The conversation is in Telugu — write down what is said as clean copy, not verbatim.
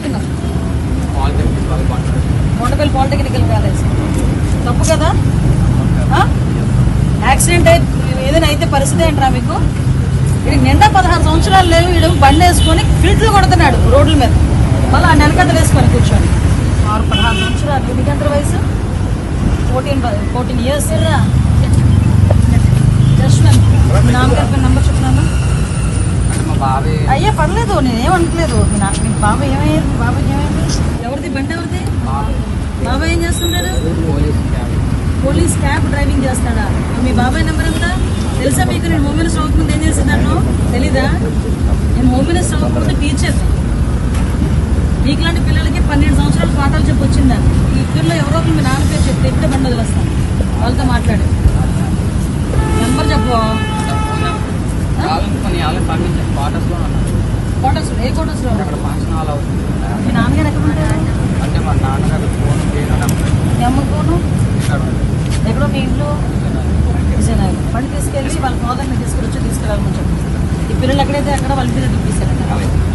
చదువుతున్నావు? Kondapalli polytechnical college. తప్పు కదా? యాక్సిడెంట్ ఏదైనా అయితే పరిస్థితి ఏంట్రా మీకు? ఇది నిండా 16 సంవత్సరాలు లేవు. వీడు బండి వేసుకొని ఫిల్ట్లు కొడుతున్నాడు రోడ్ల మీద, మళ్ళీ ఆ నెలకట్టలు వేసుకొని కూర్చొని. 16 సంవత్సరాలు. మీకు ఎంత వయసు? 14 ఇయర్స్. జస్ట్ నాన్నగారి నెంబర్ చెప్తున్నాను. అయ్యా పర్లేదు, నేనేమనట్లేదు. మీ బాబాయ్ ఏమయ్యారు? మీ బాబాయ్ ఏమైంది? ఎవరిది బండి? ఎవరిది? బాబాయ్ ఏం చేస్తుంటాడు? పోలీస్ క్యాబ్ డ్రైవింగ్ చేస్తాడా? మీ బాబాయ్ నెంబర్ ఎంత తెలుసా మీకు? నేను హోమ్ మినిస్టర్ అవ్వకముందు ఏం చేసేదాను తెలీదా? నేను హోమ్ మినిస్టర్ అవ్వకముందు టీచర్. మీకులాంటి పిల్లలకి 12 సంవత్సరాలు పాఠాలు చెప్పి వచ్చిందాన్ని. ఈ ఇద్దరులో ఎవరో ఒకరు మీ నాన్న పేరు చెప్తే ఇప్పుడే బండి వదిలేస్తాను. వాళ్ళతో మాట్లాడు. నెంబర్ చెప్పు. క్వార్టర్స్ ఏ క్వార్టర్స్లో? మీ నాన్నగారు ఎక్కడ ఉంటారు? మీ అమ్మ ఫోను ఎక్కడో మీ ఇంట్లో విజయనగరం. బండి తీసుకెళ్ళి వాళ్ళ ఫాదర్ని తీసుకురామని చెప్పి ఈ పిల్లలు ఎక్కడైతే అక్కడ వాళ్ళ ఇంటి